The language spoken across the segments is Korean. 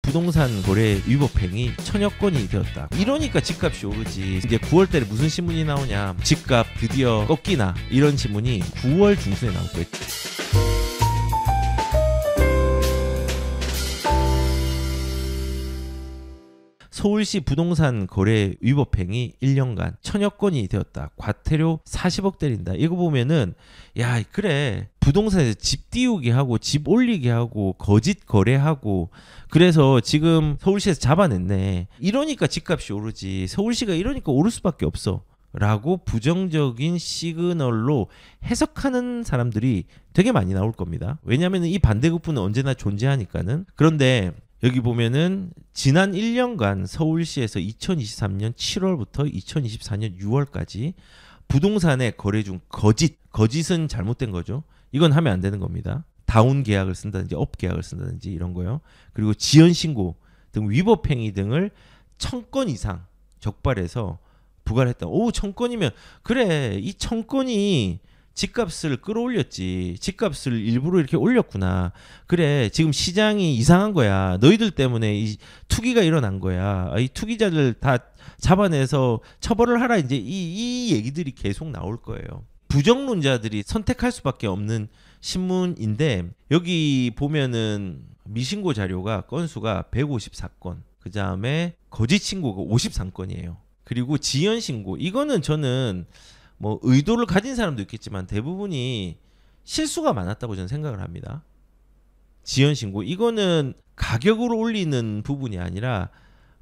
부동산 거래 위법행위 천여 건이 되었다. 이러니까 집값이 오르지. 이제 9월 달에 무슨 신문이 나오냐, 집값 드디어 꺾이나, 이런 신문이 9월 중순에 나올 거예요. 서울시 부동산 거래 위법행위 1년간 천여 건이 되었다. 과태료 40억 때린다. 이거 보면은 야, 그래, 부동산에서 집 띄우게 하고 집 올리게 하고 거짓 거래하고, 그래서 지금 서울시에서 잡아냈네. 이러니까 집값이 오르지. 서울시가 이러니까 오를 수밖에 없어 라고 부정적인 시그널로 해석하는 사람들이 되게 많이 나올 겁니다. 왜냐하면 이 반대급부는 언제나 존재하니까는. 그런데 여기 보면은 지난 1년간 서울시에서 2023년 7월부터 2024년 6월까지 부동산에 거래 중 거짓은 잘못된 거죠. 이건 하면 안 되는 겁니다. 다운 계약을 쓴다든지 업 계약을 쓴다든지 이런 거요. 그리고 지연 신고 등 위법 행위 등을 1000건 이상 적발해서 부과를 했다. 오, 1000건이면 그래, 이 1000건이 집값을 끌어올렸지. 집값을 일부러 이렇게 올렸구나. 그래, 지금 시장이 이상한 거야. 너희들 때문에 이 투기가 일어난 거야. 이 투기자들 다 잡아내서 처벌을 하라. 이제 이 얘기들이 계속 나올 거예요. 부정론자들이 선택할 수밖에 없는 신문인데, 여기 보면은 미신고 자료가 건수가 154건, 그 다음에 거짓 신고가 53건이에요. 그리고 지연 신고, 이거는 저는 뭐 의도를 가진 사람도 있겠지만 대부분이 실수가 많았다고 저는 생각을 합니다. 지연 신고, 이거는 가격으로 올리는 부분이 아니라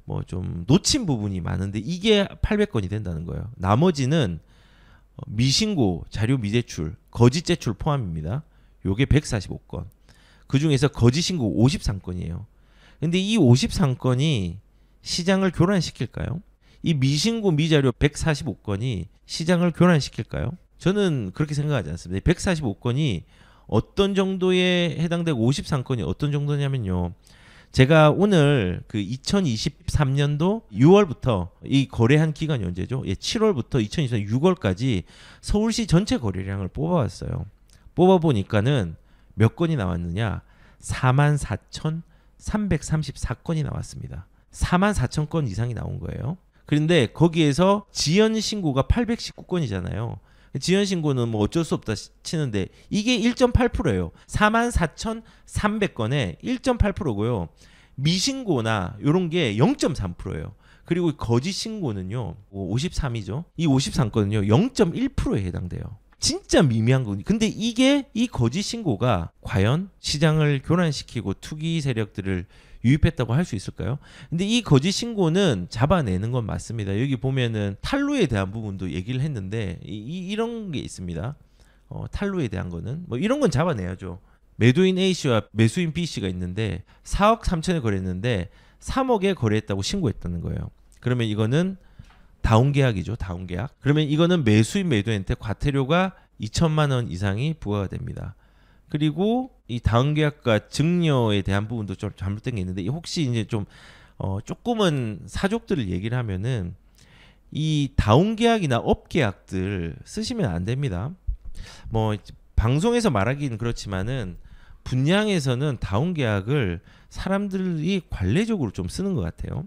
뭐 좀 놓친 부분이 많은데 이게 800건이 된다는 거예요. 나머지는 미신고, 자료 미제출, 거짓 제출 포함입니다. 요게 145건. 그 중에서 거짓 신고 53건이에요. 근데 이 53건이 시장을 교란시킬까요? 이 미신고 미자료 145건이 시장을 교란시킬까요? 저는 그렇게 생각하지 않습니다. 145건이 어떤 정도에 해당되고 53건이 어떤 정도냐면요. 제가 오늘 그 2023년도 6월부터 이 거래한 기간이 언제죠? 7월부터 2024년 6월까지 서울시 전체 거래량을 뽑아왔어요. 뽑아보니까는 몇 건이 나왔느냐? 44,334건이 나왔습니다. 44,000건 이상이 나온 거예요. 그런데 거기에서 지연 신고가 819건이잖아요. 지연 신고는 뭐 어쩔 수 없다 치는데 이게 1.8%예요. 44,300건에 1.8%고요. 미신고나 이런 게 0.3%예요. 그리고 거짓 신고는요, 53이죠. 이 53건은요 0.1%에 해당돼요. 진짜 미미한 거거든요. 근데 이게, 이 거짓 신고가 과연 시장을 교란시키고 투기 세력들을 유입했다고 할 수 있을까요? 근데 이 거짓 신고는 잡아내는 건 맞습니다. 여기 보면은 탈루에 대한 부분도 얘기를 했는데 이런 게 있습니다. 탈루에 대한 거는 뭐 이런 건 잡아내야죠. 매도인 A씨와 매수인 B씨가 있는데 4억 3천에 거래했는데 3억에 거래했다고 신고했다는 거예요. 그러면 이거는 다운 계약이죠. 다운 계약. 그러면 이거는 매수인 매도인한테 과태료가 2천만 원 이상이 부과가 됩니다. 그리고 이 다운 계약과 증여에 대한 부분도 좀 잘못된 게 있는데, 혹시 이제 좀 조금은 사족들을 얘기를 하면은 이 다운 계약이나 업 계약들 쓰시면 안 됩니다. 뭐 방송에서 말하기는 그렇지만은 분양에서는 다운 계약을 사람들이 관례적으로 좀 쓰는 것 같아요.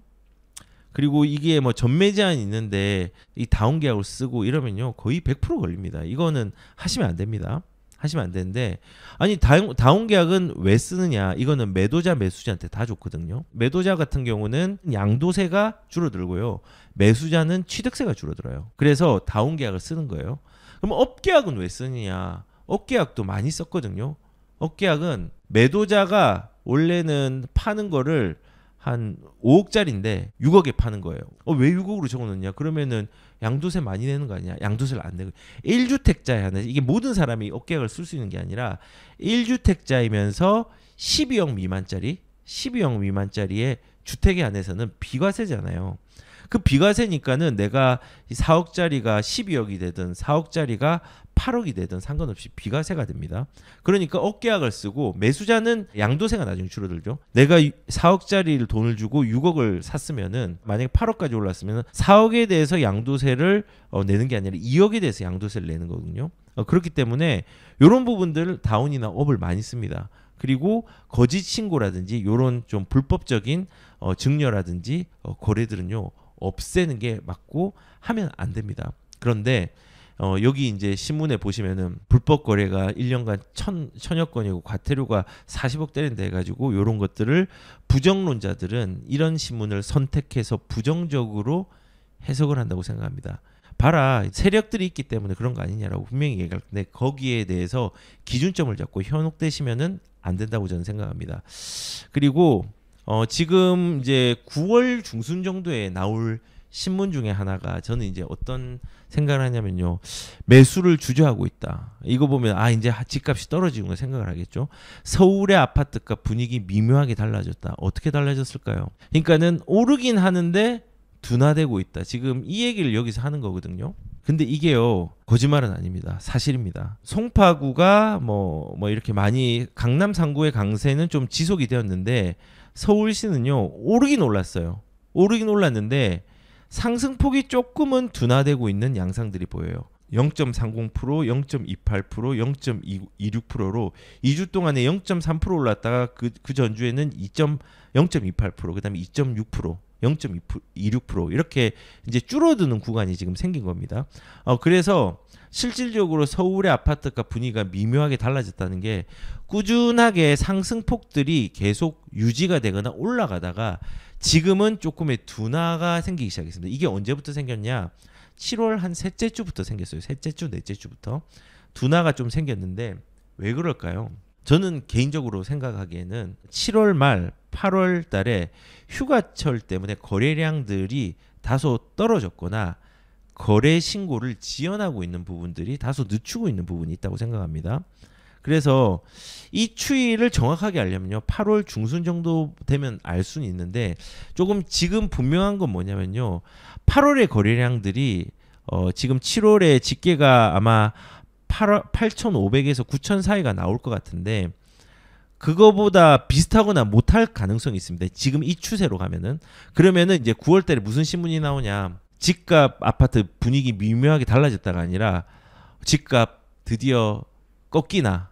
그리고 이게 뭐 전매 제한이 있는데 이 다운 계약을 쓰고 이러면요 거의 100% 걸립니다. 이거는 하시면 안 됩니다. 하시면 안 되는데, 아니 다운 계약은 왜 쓰느냐? 이거는 매도자 매수자한테 다 좋거든요. 매도자 같은 경우는 양도세가 줄어들고요, 매수자는 취득세가 줄어들어요. 그래서 다운 계약을 쓰는 거예요. 그럼 업 계약은 왜 쓰느냐? 업 계약도 많이 썼거든요. 업 계약은 매도자가 원래는 파는 거를 한 5억짜리인데 6억에 파는 거예요. 왜 6억으로 적어놓냐? 그러면은 양도세 많이 내는 거 아니야? 양도세를 안 내고. 1주택자에 한해, 이게 모든 사람이 업계약을 쓸 수 있는 게 아니라 1주택자이면서 12억 미만짜리의 주택에 한해서는 비과세잖아요. 그 비과세니까는 내가 4억짜리가 12억이 되든 4억짜리가 8억이 되든 상관없이 비과세가 됩니다. 그러니까 업계약을 쓰고, 매수자는 양도세가 나중에 줄어들죠. 내가 4억짜리를 돈을 주고 6억을 샀으면은, 만약에 8억까지 올랐으면 4억에 대해서 양도세를 내는 게 아니라 2억에 대해서 양도세를 내는 거거든요. 그렇기 때문에 이런 부분들 다운이나 업을 많이 씁니다. 그리고 거짓 신고라든지 요런 좀 불법적인 증여라든지 거래들은요 없애는 게 맞고 하면 안 됩니다. 그런데 여기 이제 신문에 보시면은 불법 거래가 1년간 천여 건이고 과태료가 40억 때린다 해가지고 요런 것들을 부정론자들은 이런 신문을 선택해서 부정적으로 해석을 한다고 생각합니다. 봐라, 세력들이 있기 때문에 그런 거 아니냐라고 분명히 얘기할 텐데 거기에 대해서 기준점을 잡고 현혹되시면은 안 된다고 저는 생각합니다. 그리고 지금 이제 9월 중순 정도에 나올 신문 중에 하나가 저는 이제 어떤 생각을 하냐면요. 매수를 주저하고 있다. 이거 보면 이제 집값이 떨어지는 걸 생각을 하겠죠. 서울의 아파트값 분위기 미묘하게 달라졌다. 어떻게 달라졌을까요? 그러니까는 오르긴 하는데 둔화되고 있다. 지금 이 얘기를 여기서 하는 거거든요. 근데 이게요 거짓말은 아닙니다. 사실입니다. 송파구가 뭐 이렇게 많이 강남 상구의 강세는 좀 지속이 되었는데 서울시는요 오르긴 올랐어요. 오르긴 올랐는데 상승폭이 조금은 둔화되고 있는 양상들이 보여요. 0.30%, 0.28%, 0.26%로 2주 동안에 0.3% 올랐다가 그 전주에는 0.28%, 그다음에 2.6%, 0.26% 이렇게 이제 줄어드는 구간이 지금 생긴 겁니다. 그래서 실질적으로 서울의 아파트값 분위기가 미묘하게 달라졌다는 게 꾸준하게 상승폭들이 계속 유지가 되거나 올라가다가 지금은 조금의 둔화가 생기기 시작했습니다. 이게 언제부터 생겼냐? 7월 한 셋째 주부터 생겼어요. 셋째 주, 넷째 주부터 둔화가 좀 생겼는데 왜 그럴까요? 저는 개인적으로 생각하기에는 7월 말 8월 달에 휴가철 때문에 거래량들이 다소 떨어졌거나 거래 신고를 지연하고 있는 부분들이 다소 늦추고 있는 부분이 있다고 생각합니다. 그래서 이 추이를 정확하게 알려면요 8월 중순 정도 되면 알 수는 있는데 조금 지금 분명한 건 뭐냐면요 8월의 거래량들이 지금 7월에 집계가 아마 8,500에서 9,000 사이가 나올 것 같은데 그거보다 비슷하거나 못할 가능성이 있습니다. 지금 이 추세로 가면은. 그러면은 이제 9월 달에 무슨 신문이 나오냐. 집값 아파트 분위기 미묘하게 달라졌다가 아니라 집값 드디어 꺾이나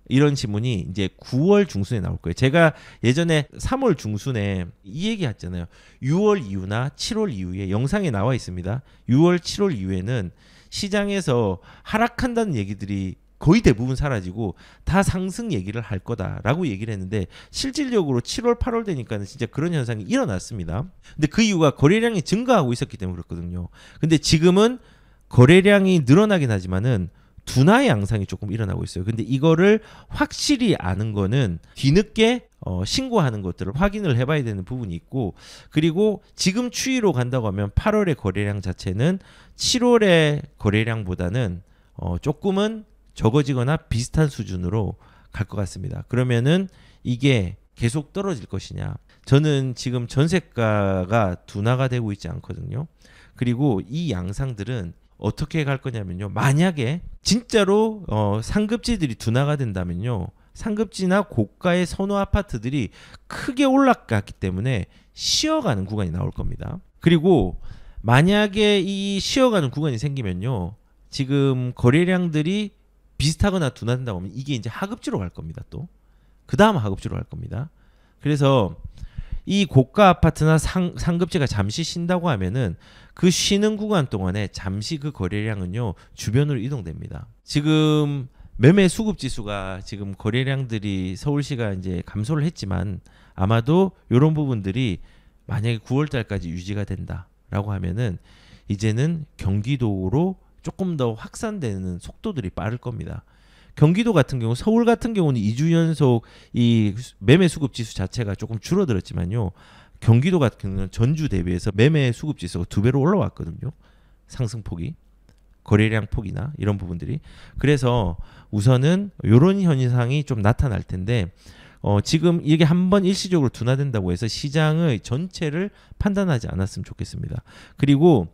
이런 신문이 이제 9월 중순에 나올 거예요. 제가 예전에 3월 중순에 이 얘기 했잖아요. 6월 이후나 7월 이후에 영상에 나와 있습니다. 6월, 7월 이후에는 시장에서 하락한다는 얘기들이 거의 대부분 사라지고 다 상승 얘기를 할 거다라고 얘기를 했는데 실질적으로 7월, 8월 되니까는 진짜 그런 현상이 일어났습니다. 근데 그 이유가 거래량이 증가하고 있었기 때문에 그렇거든요. 근데 지금은 거래량이 늘어나긴 하지만은 둔화의 양상이 조금 일어나고 있어요. 근데 이거를 확실히 아는 거는 뒤늦게 신고하는 것들을 확인을 해봐야 되는 부분이 있고 그리고 지금 추이로 간다고 하면 8월의 거래량 자체는 7월의 거래량보다는 조금은 적어지거나 비슷한 수준으로 갈 것 같습니다. 그러면은 이게 계속 떨어질 것이냐? 저는 지금 전세가가 둔화가 되고 있지 않거든요. 그리고 이 양상들은 어떻게 갈 거냐면요. 만약에 진짜로 상급지들이 둔화가 된다면요. 상급지나 고가의 선호 아파트들이 크게 올라갔기 때문에 쉬어가는 구간이 나올 겁니다. 그리고 만약에 이 쉬어가는 구간이 생기면요. 지금 거래량들이 비슷하거나 둔화된다고 하면 이게 이제 하급지로 갈 겁니다. 또 그 다음 하급지로 갈 겁니다. 그래서 이 고가 아파트나 상급지가 잠시 쉰다고 하면은 그 쉬는 구간 동안에 잠시 그 거래량은요 주변으로 이동됩니다. 지금 매매 수급 지수가 지금 거래량들이 서울시가 이제 감소를 했지만 아마도 이런 부분들이 만약에 9월 달까지 유지가 된다라고 하면은 이제는 경기도로 조금 더 확산되는 속도들이 빠를 겁니다. 경기도 같은 경우, 서울 같은 경우는 2주 연속 이 매매 수급 지수 자체가 조금 줄어들었지만요. 경기도 같은 경우는 전주 대비해서 매매 수급 지수가 2배로 올라왔거든요. 상승폭이, 거래량 폭이나 이런 부분들이. 그래서 우선은 이런 현상이 좀 나타날 텐데 지금 이게 한번 일시적으로 둔화된다고 해서 시장의 전체를 판단하지 않았으면 좋겠습니다. 그리고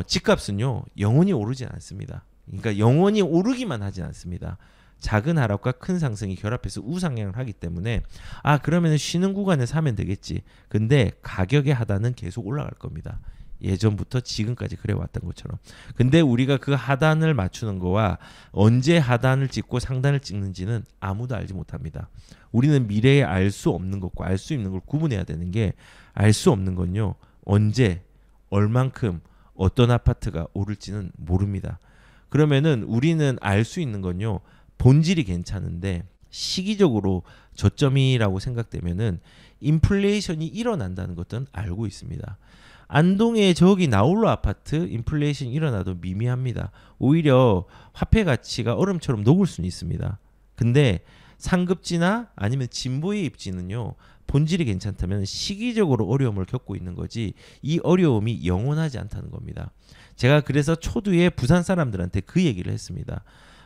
집값은요 영원히 오르지 않습니다. 그러니까 영원히 오르기만 하지 않습니다. 작은 하락과 큰 상승이 결합해서 우상향을 하기 때문에 그러면 쉬는 구간에 사면 되겠지. 근데 가격의 하단은 계속 올라갈 겁니다. 예전부터 지금까지 그래 왔던 것처럼. 근데 우리가 그 하단을 맞추는 거와 언제 하단을 찍고 상단을 찍는지는 아무도 알지 못합니다. 우리는 미래에 알 수 없는 것과 알 수 있는 걸 구분해야 되는 게, 알 수 없는 건요, 언제 얼만큼 어떤 아파트가 오를지는 모릅니다. 그러면은 우리는 알 수 있는 건요, 본질이 괜찮은데 시기적으로 저점이라고 생각되면은 인플레이션이 일어난다는 것은 알고 있습니다. 안동의 저기 나홀로 아파트 인플레이션이 일어나도 미미합니다. 오히려 화폐 가치가 얼음처럼 녹을 수는 있습니다. 근데 상급지나 아니면 진보의 입지는요, 본질이 괜찮다면 시기적으로 어려움을 겪고 있는 거지 이 어려움이 영원하지 않다는 겁니다. 제가 그래서 초두에 부산 사람들한테 그 얘기를 했습니다.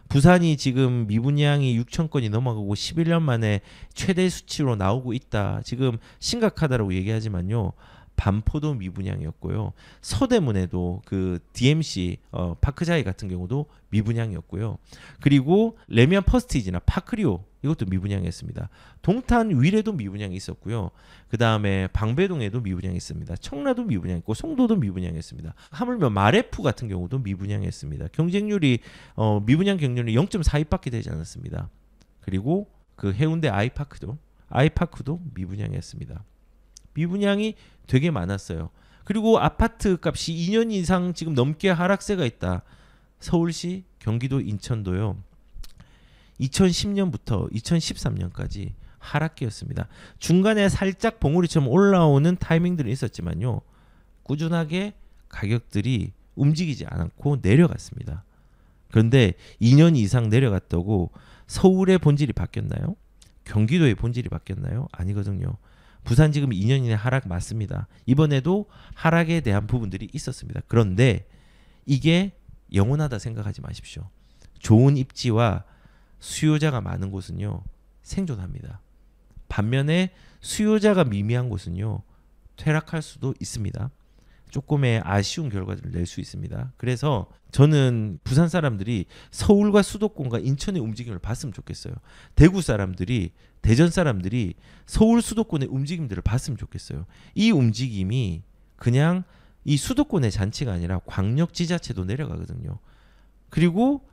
부산이 지금 미분양이 6천 건이 넘어가고 11년 만에 최대 수치로 나오고 있다. 지금 심각하다라고 얘기하지만요. 반포도 미분양이었고요. 서대문에도 그 DMC 파크자이 같은 경우도 미분양이었고요. 그리고 레미안 퍼스티지나 파크리오 이것도 미분양이었습니다. 동탄 위례도 미분양이 있었고요. 그 다음에 방배동에도 미분양이 있습니다. 청라도 미분양이었고 송도도 미분양이었습니다. 하물며 마레프 같은 경우도 미분양이었습니다. 경쟁률이 미분양 경쟁률이 0.42밖에 되지 않았습니다. 그리고 그 해운대 아이파크도 미분양이었습니다. 미분양이 되게 많았어요. 그리고 아파트 값이 2년 이상 지금 넘게 하락세가 있다. 서울시, 경기도, 인천도요. 2010년부터 2013년까지 하락기였습니다. 중간에 살짝 봉우리처럼 올라오는 타이밍들이 있었지만요. 꾸준하게 가격들이 움직이지 않고 내려갔습니다. 그런데 2년 이상 내려갔다고 서울의 본질이 바뀌었나요? 경기도의 본질이 바뀌었나요? 아니거든요. 부산 지금 2년 이내 하락 맞습니다. 이번에도 하락에 대한 부분들이 있었습니다. 그런데 이게 영원하다 생각하지 마십시오. 좋은 입지와 수요자가 많은 곳은요, 생존합니다. 반면에 수요자가 미미한 곳은요, 퇴락할 수도 있습니다. 조금의 아쉬운 결과들을 낼 수 있습니다. 그래서 저는 부산 사람들이 서울과 수도권과 인천의 움직임을 봤으면 좋겠어요. 대구 사람들이, 대전 사람들이 서울 수도권의 움직임들을 봤으면 좋겠어요. 이 움직임이 그냥 이 수도권의 잔치가 아니라 광역지자체도 내려가거든요. 그리고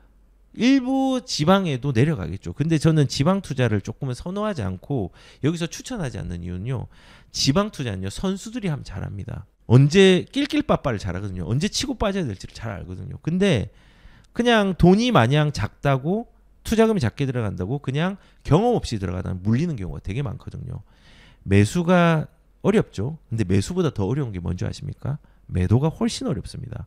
일부 지방에도 내려가겠죠. 근데 저는 지방 투자를 조금은 선호하지 않고 여기서 추천하지 않는 이유는요. 지방 투자는요, 선수들이 하면 잘합니다. 언제 낄낄빠빠를 잘하거든요. 언제 치고 빠져야 될지를 잘 알거든요. 근데 그냥 돈이 마냥 작다고, 투자금이 작게 들어간다고 그냥 경험 없이 들어가다 물리는 경우가 되게 많거든요. 매수가 어렵죠. 근데 매수보다 더 어려운 게 뭔지 아십니까? 매도가 훨씬 어렵습니다.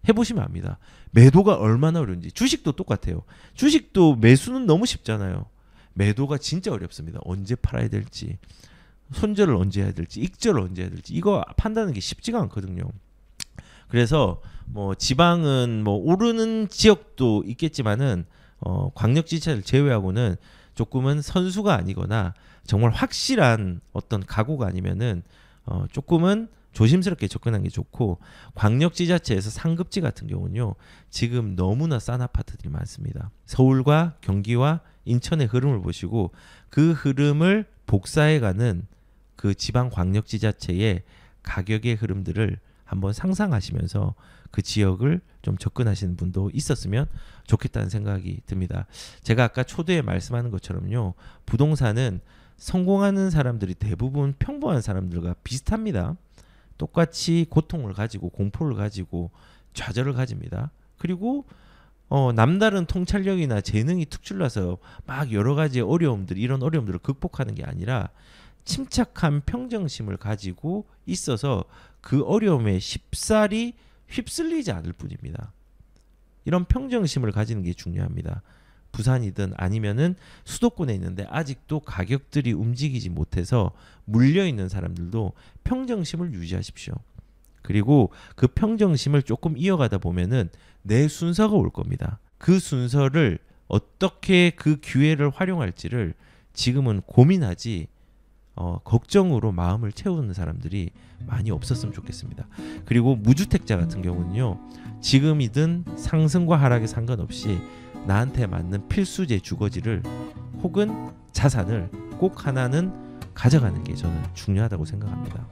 해보시면 압니다. 매도가 얼마나 어려운지. 주식도 똑같아요. 주식도 매수는 너무 쉽잖아요. 매도가 진짜 어렵습니다. 언제 팔아야 될지, 손절을 언제 해야 될지, 익절을 언제 해야 될지, 이거 판단하는 게 쉽지가 않거든요. 그래서 뭐 지방은 뭐 오르는 지역도 있겠지만은 광역지자체를 제외하고는 조금은 선수가 아니거나 정말 확실한 어떤 각오가 아니면은 조금은 조심스럽게 접근하는 게 좋고, 광역지자체에서 상급지 같은 경우는요, 지금 너무나 싼 아파트들이 많습니다. 서울과 경기와 인천의 흐름을 보시고 그 흐름을 복사해가는 그 지방 광역지자체의 가격의 흐름들을 한번 상상하시면서 그 지역을 좀 접근하시는 분도 있었으면 좋겠다는 생각이 듭니다. 제가 아까 초대에 말씀하는 것처럼요, 부동산은 성공하는 사람들이 대부분 평범한 사람들과 비슷합니다. 똑같이 고통을 가지고 공포를 가지고 좌절을 가집니다. 그리고 남다른 통찰력이나 재능이 특출나서 막 여러 가지 어려움들, 이런 어려움들을 극복하는 게 아니라 침착한 평정심을 가지고 있어서 그 어려움에 쉽사리 휩쓸리지 않을 뿐입니다. 이런 평정심을 가지는 게 중요합니다. 부산이든 아니면은 수도권에 있는데 아직도 가격들이 움직이지 못해서 물려있는 사람들도 평정심을 유지하십시오. 그리고 그 평정심을 조금 이어가다 보면은 내 순서가 올 겁니다. 그 순서를 어떻게 그 기회를 활용할지를 지금은 고민하지 걱정으로 마음을 채우는 사람들이 많이 없었으면 좋겠습니다. 그리고 무주택자 같은 경우는요, 지금이든 상승과 하락에 상관없이 나한테 맞는 필수제 주거지를 혹은 자산을 꼭 하나는 가져가는 게 저는 중요하다고 생각합니다.